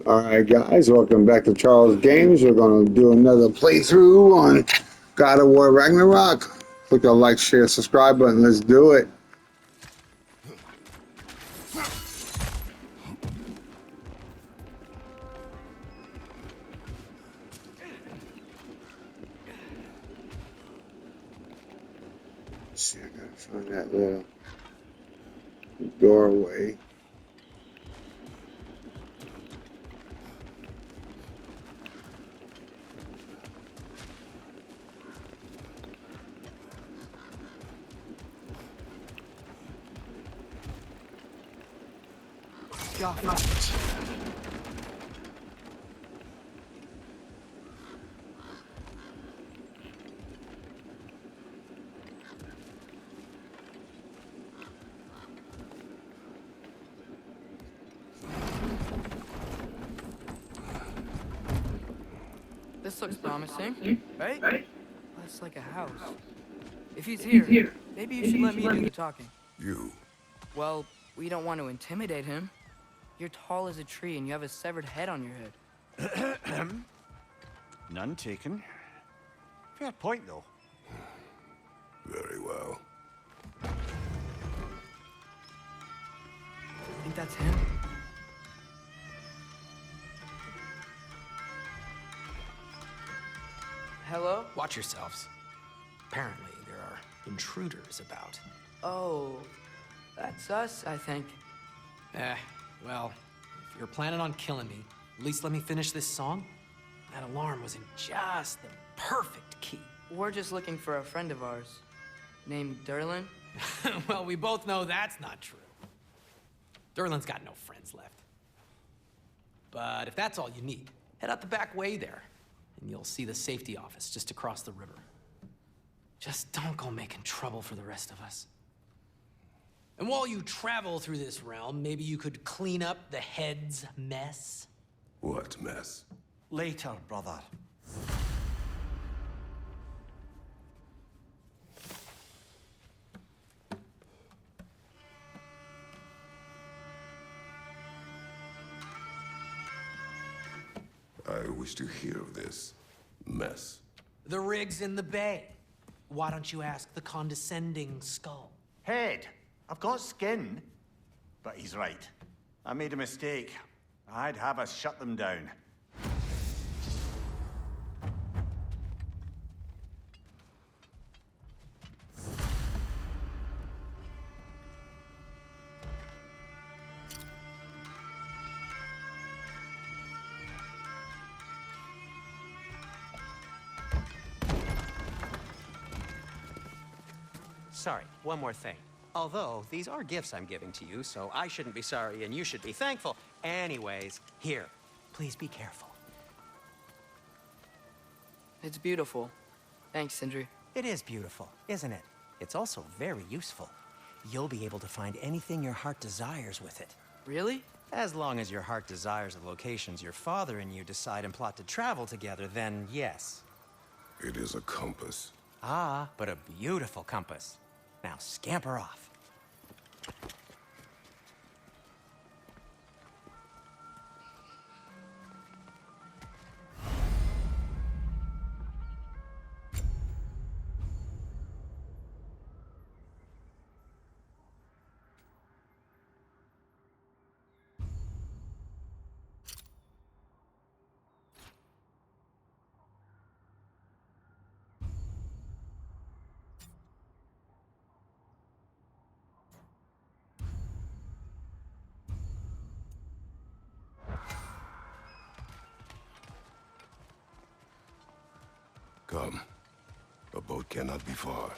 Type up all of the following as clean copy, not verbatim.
Alright guys, welcome back to Charles Games. We're going to do another playthrough on God of War Ragnarok. Click the like, share, subscribe button. Let's do it. Let's see, I gotta find that little doorway. This looks promising, right? That's like a house. If he's here, maybe you should let me do the talking. You. Well, we don't want to intimidate him. You're tall as a tree and you have a severed head on your head. None taken. Fair point, though. Very well. Think that's him? Hello? Watch yourselves. Apparently, there are intruders about. Oh, that's us, I think. Well, if you're planning on killing me, at least let me finish this song. That alarm was in just the perfect key. We're just looking for a friend of ours named Derlin. Well, we both know that's not true. Derlin's got no friends left. But if that's all you need, head out the back way there, and you'll see the safety office just across the river. Just don't go making trouble for the rest of us. And while you travel through this realm, maybe you could clean up the head's mess? What mess? Later, brother. I wish to hear of this mess. The rig's in the bay. Why don't you ask the condescending skull? Head. I've got skin. But he's right. I made a mistake. I'd have us shut them down. Sorry, one more thing. Although, these are gifts I'm giving to you, so I shouldn't be sorry and you should be thankful. Anyways, here, please be careful. It's beautiful. Thanks, Sindri. It is beautiful, isn't it? It's also very useful. You'll be able to find anything your heart desires with it. Really? As long as your heart desires the locations your father and you decide and plot to travel together, then yes. It is a compass. Ah, but a beautiful compass. Now scamper off. Come. A boat cannot be far.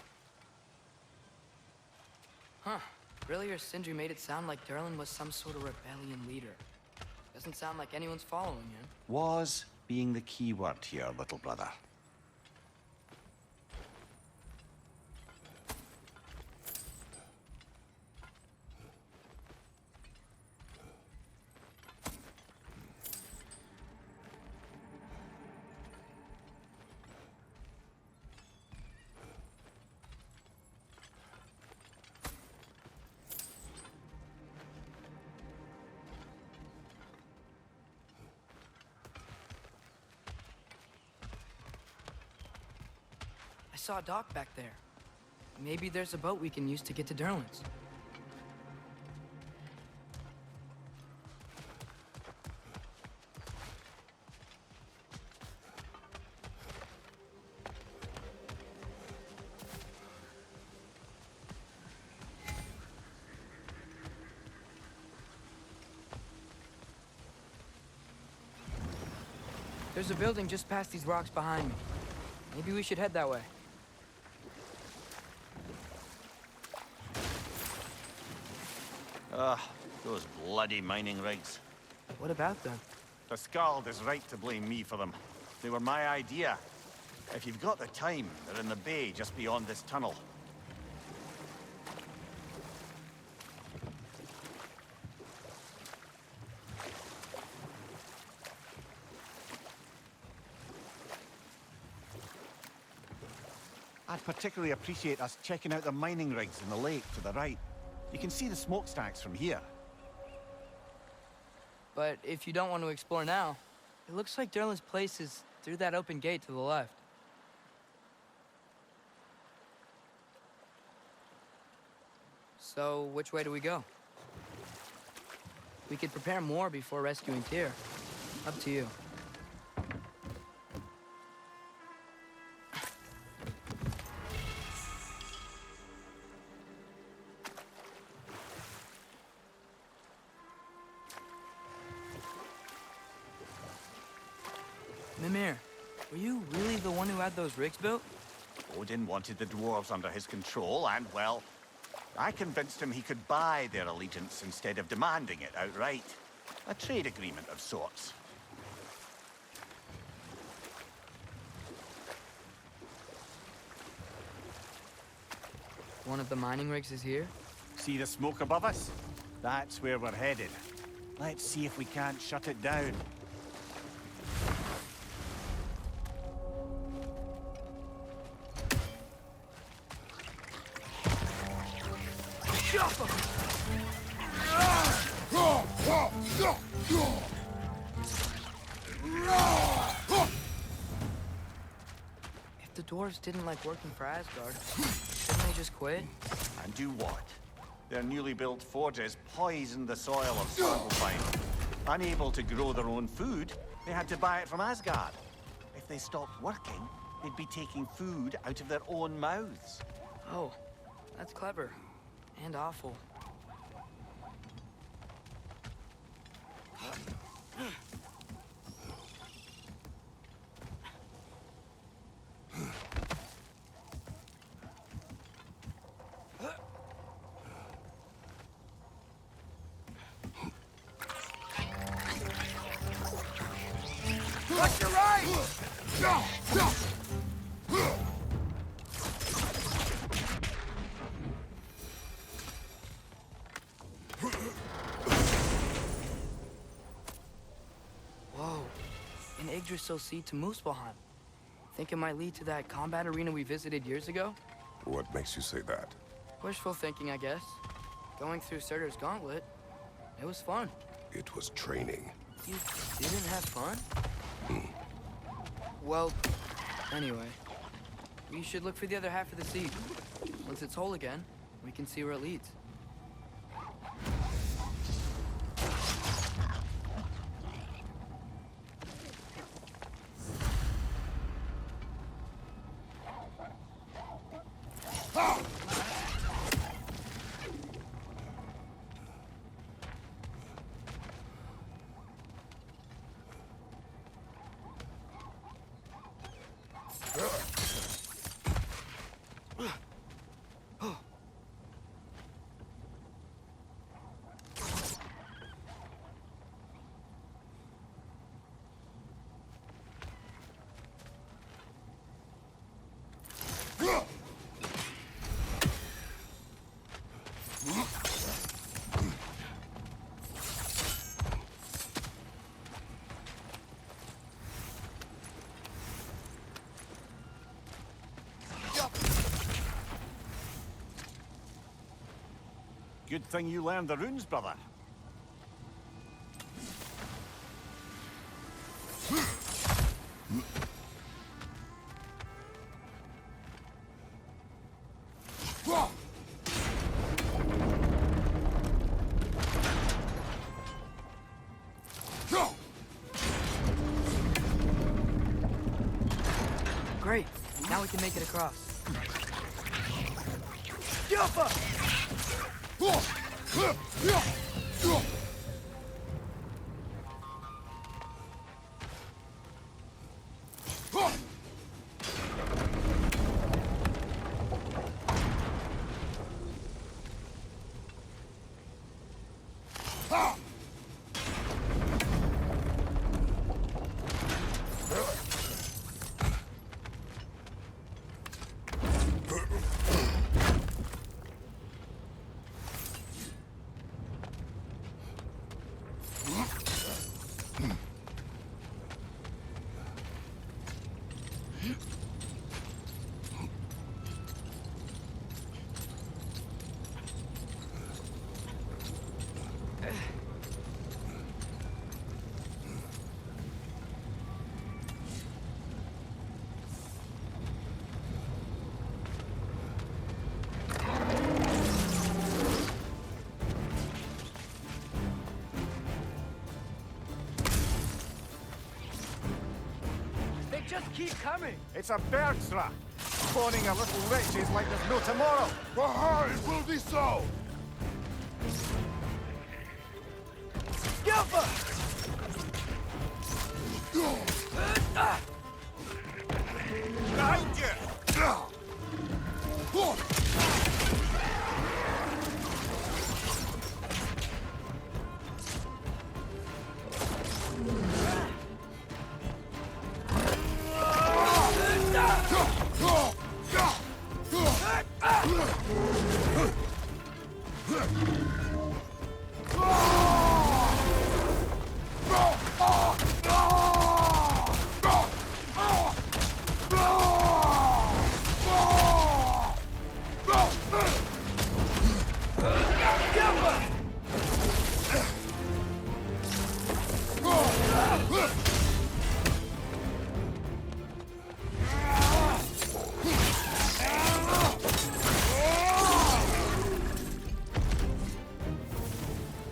Huh. Earlier, Sindri made it sound like Derlin was some sort of rebellion leader. Doesn't sound like anyone's following him. Was being the key word here, little brother. saw a dock back there. Maybe there's a boat we can use to get to Durlin's. There's a building just past these rocks behind me. Maybe we should head that way. Ugh, those bloody mining rigs. What about them? The Skald is right to blame me for them. They were my idea. If you've got the time, they're in the bay just beyond this tunnel. I'd particularly appreciate us checking out the mining rigs in the lake to the right. You can see the smokestacks from here. But if you don't want to explore now, it looks like Durlin's place is through that open gate to the left. So, which way do we go? We could prepare more before rescuing Tyr. Up to you. Mimir, were you really the one who had those rigs built? Odin wanted the dwarves under his control, and, well, I convinced him he could buy their allegiance instead of demanding it outright. A trade agreement of sorts. One of the mining rigs is here? See the smoke above us? That's where we're headed. Let's see if we can't shut it down. If the dwarves didn't like working for Asgard, shouldn't they just quit? And do what? Their newly built forges poisoned the soil of Svartalfheim. Unable to grow their own food, they had to buy it from Asgard. If they stopped working, they'd be taking food out of their own mouths. Oh, that's clever. And awful. Watch your right! Whoa. An Yggdrasil seed to Muspelheim. Think it might lead to that combat arena we visited years ago? What makes you say that? Wishful thinking, I guess. Going through Surtur's gauntlet, it was fun. It was training. You didn't have fun? Well, anyway. We should look for the other half of the seed. Once it's whole again, we can see where it leads. Good thing you learned the runes, brother. Great. Now we can make it across. Just keep coming. It's a bird trap. Spawning a little witches like there's no tomorrow. For her, it will be so! Skilpa! Behind you!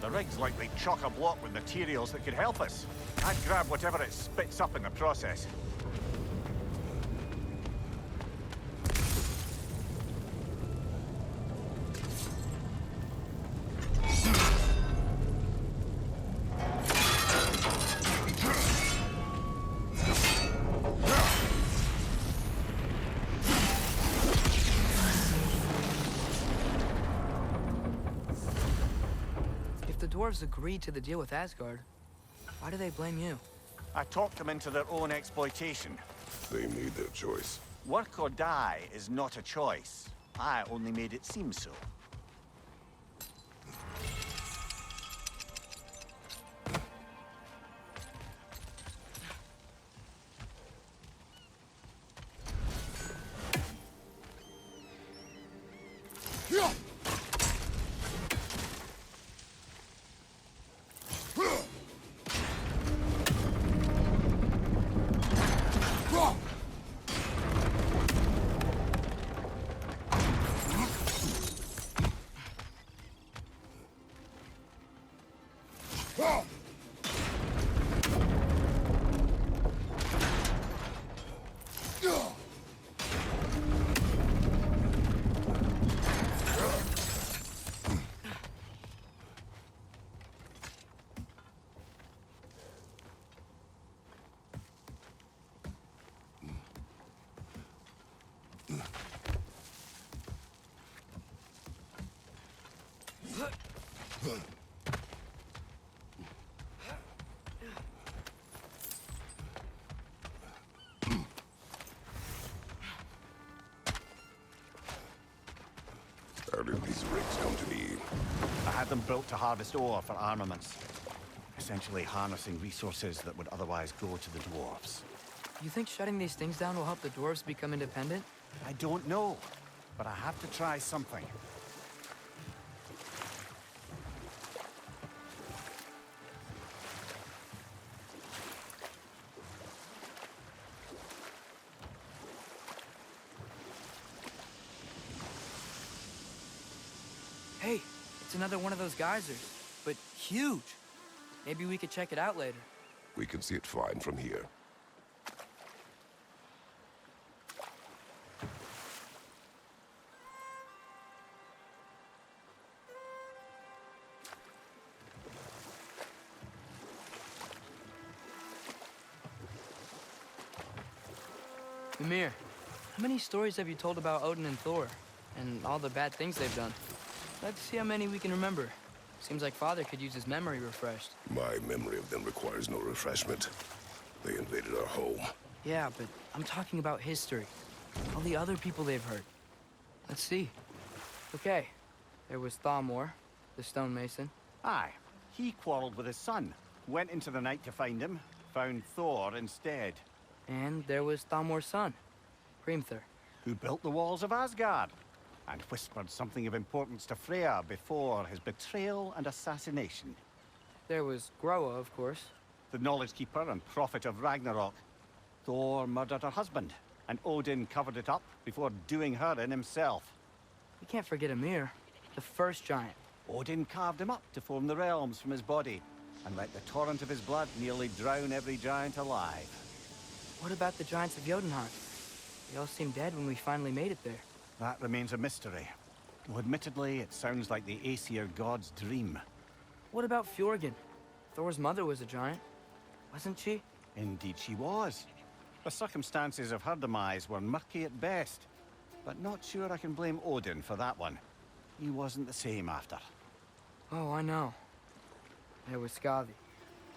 The rig's likely chock-a-block with materials that could help us. I'd grab whatever it spits up in the process. The dwarves agreed to the deal with Asgard. Why do they blame you? I talked them into their own exploitation. They made their choice. Work or die is not a choice. I only made it seem so. How did these rigs come to be? I had them built to harvest ore for armaments. Essentially harnessing resources that would otherwise go to the dwarves. You think shutting these things down will help the dwarves become independent? I don't know, but I have to try something. Hey, it's another one of those geysers, but huge. Maybe we could check it out later. We can see it fine from here. Ymir, how many stories have you told about Odin and Thor? And all the bad things they've done? Let's see how many we can remember. Seems like Father could use his memory refreshed. My memory of them requires no refreshment. They invaded our home. Yeah, but I'm talking about history. All the other people they've hurt. Let's see. Okay, there was Thamor, the stonemason. Aye. He quarreled with his son. Went into the night to find him. Found Thor instead. And there was Thamor's son, Hrimthur. Who built the walls of Asgard. And whispered something of importance to Freya before his betrayal and assassination. There was Groa, of course. The knowledge keeper and prophet of Ragnarok. Thor murdered her husband, and Odin covered it up before doing her in himself. You can't forget Ymir, the first giant. Odin carved him up to form the realms from his body, and let the torrent of his blood nearly drown every giant alive. What about the giants of Jotunheim? They all seemed dead when we finally made it there. That remains a mystery. Though admittedly, it sounds like the Aesir god's dream. What about Fjorgyn? Thor's mother was a giant, wasn't she? Indeed she was. The circumstances of her demise were murky at best, but not sure I can blame Odin for that one. He wasn't the same after. Oh, I know. There was Skavi,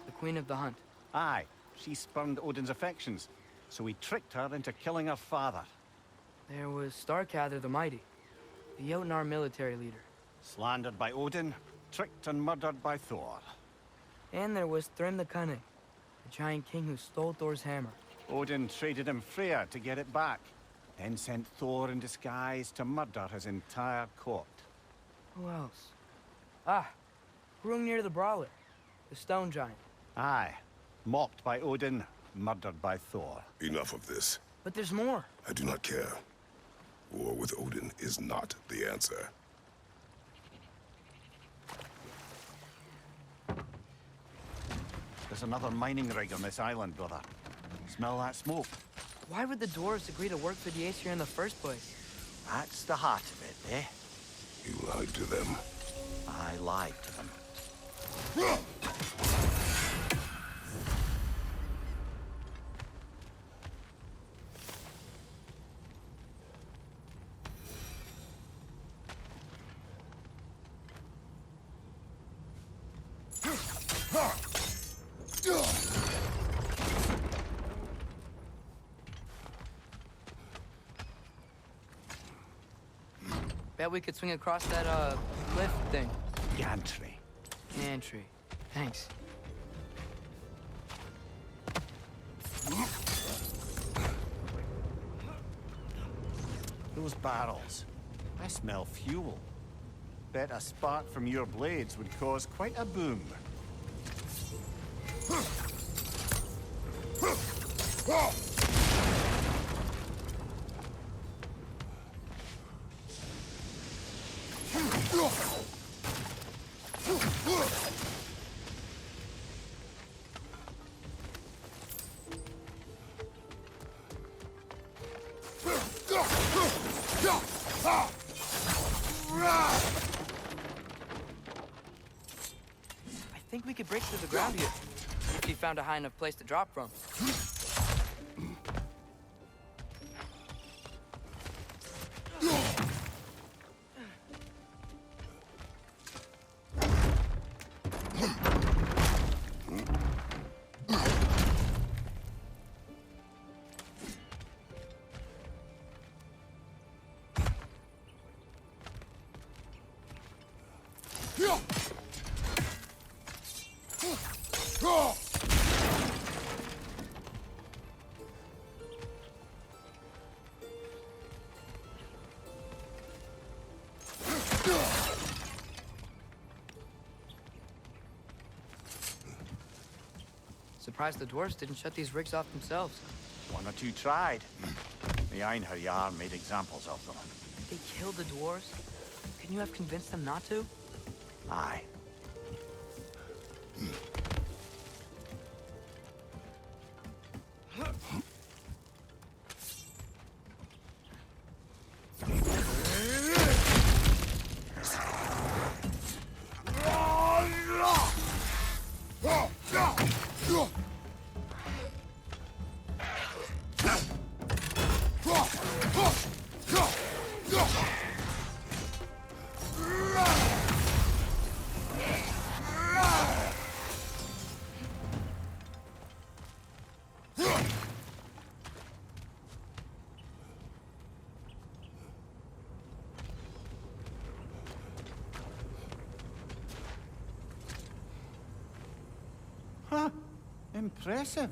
the queen of the hunt. Aye, she spurned Odin's affections, so he tricked her into killing her father. There was Starkather the Mighty, the Jotnar military leader. Slandered by Odin, tricked and murdered by Thor. And there was Thrym the Cunning, the giant king who stole Thor's hammer. Odin traded him Freya to get it back, then sent Thor in disguise to murder his entire court. Who else? Ah, Hrungnir the Brawler, the stone giant. Aye, mocked by Odin, murdered by Thor. Enough of this. But there's more. I do not care. War with Odin is not the answer. There's another mining rig on this island, brother. Smell that smoke? Why would the dwarves agree to work for the Aesir in the first place? That's the heart of it, eh? You lied to them. I lied to them. Bet we could swing across that, cliff thing. Gantry. Gantry. Thanks. Those barrels. I smell fuel. Bet a spark from your blades would cause quite a boom. I think we could break through the ground here, if you found a high enough place to drop from. Surprised the dwarves didn't shut these rigs off themselves. One or two tried. The Einherjar made examples of them. They killed the dwarves? Couldn't you have convinced them not to? Aye. Impressive.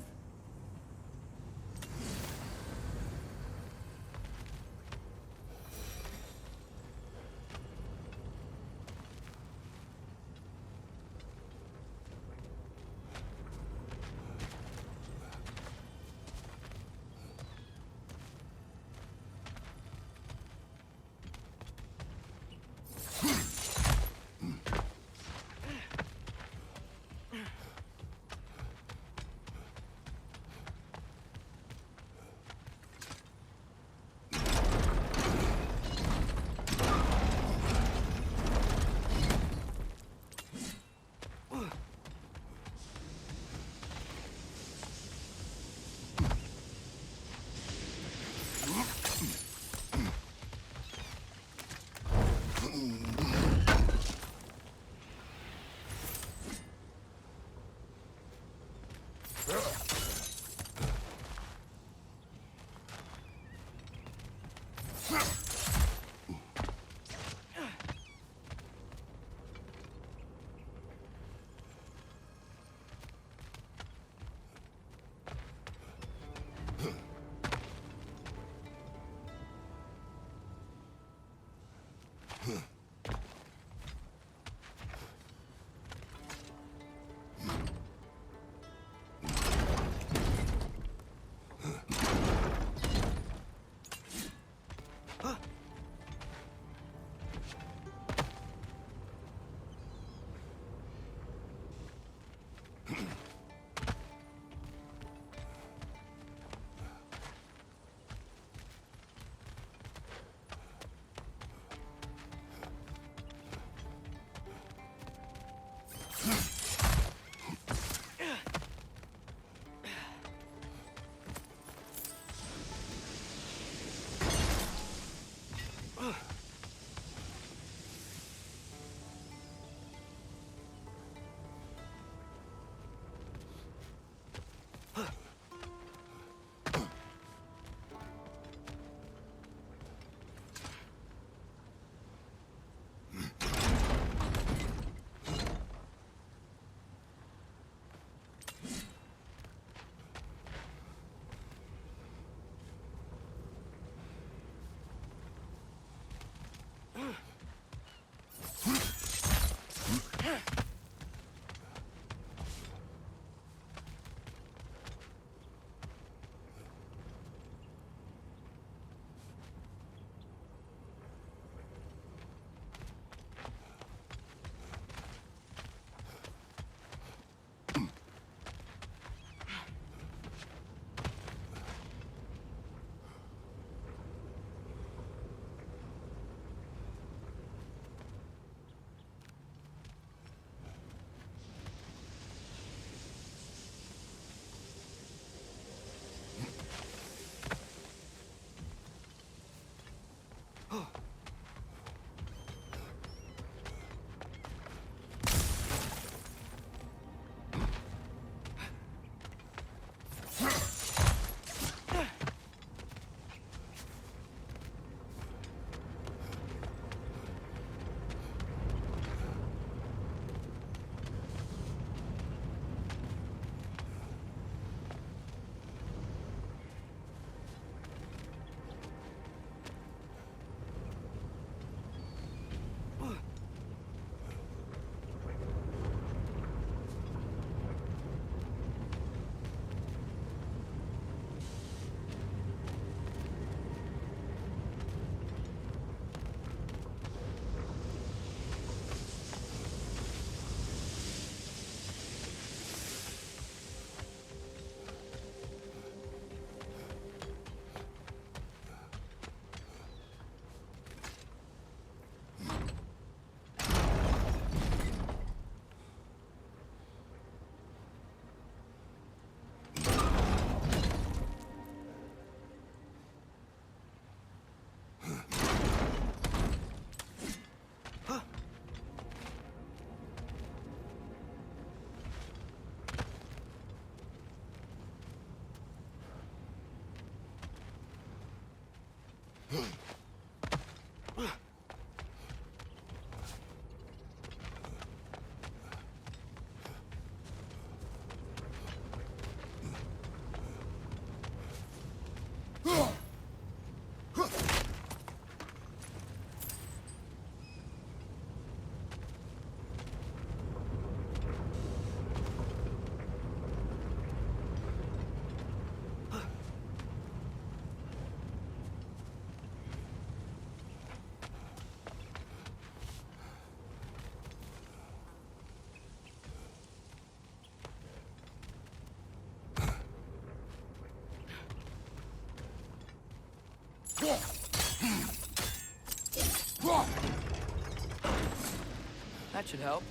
That should help.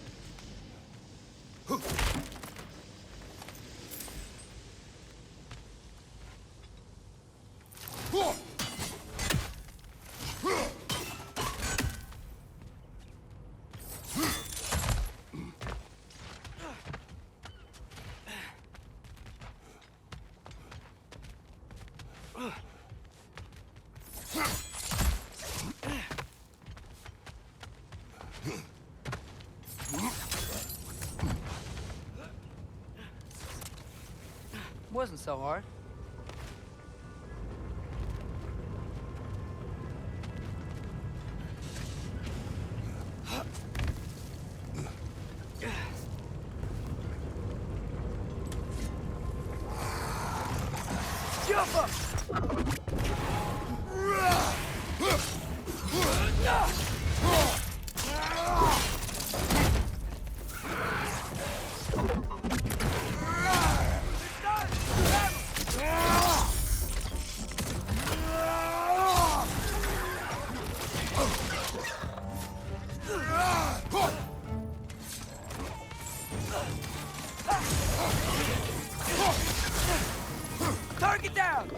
Wasn't so hard. Jump up! Target down!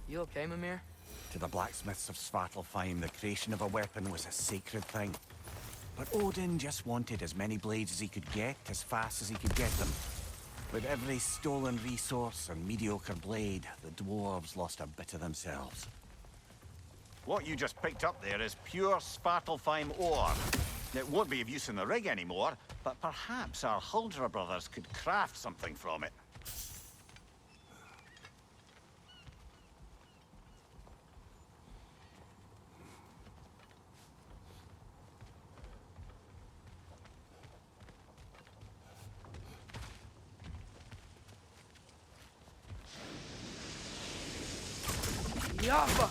You okay, Mimir? To the blacksmiths of Svartalfheim, the creation of a weapon was a sacred thing. But Odin just wanted as many blades as he could get, as fast as he could get them. With every stolen resource and mediocre blade, the dwarves lost a bit of themselves. What you just picked up there is pure Svartalfheim ore. It won't be of use in the rig anymore, but perhaps our Huldra brothers could craft something from it. Yappa!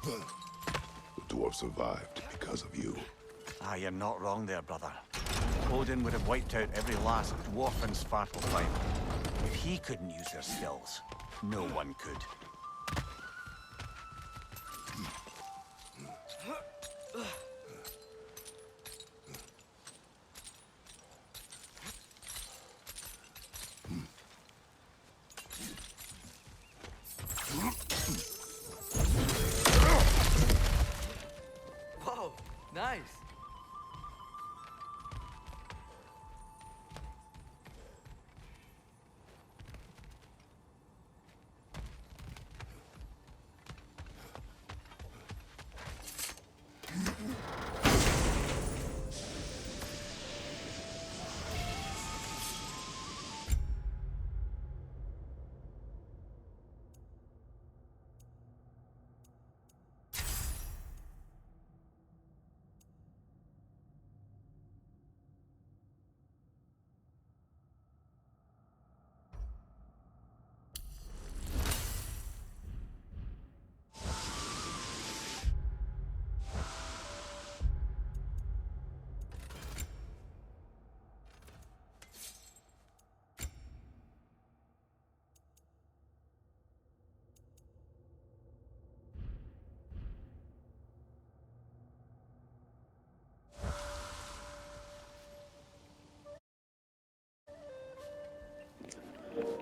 The dwarf survived because of you. Ah, you're not wrong there, brother. Odin would have wiped out every last dwarf in Svartalfheim. If he couldn't use their skills, no one could. Whoa, nice.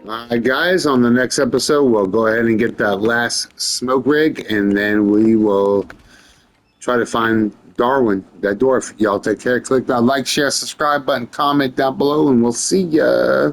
Alright guys, on the next episode, we'll go ahead and get that last smoke rig, and then we will try to find Darwin, that dwarf. Y'all take care. Click that like, share, subscribe button, comment down below, and we'll see ya.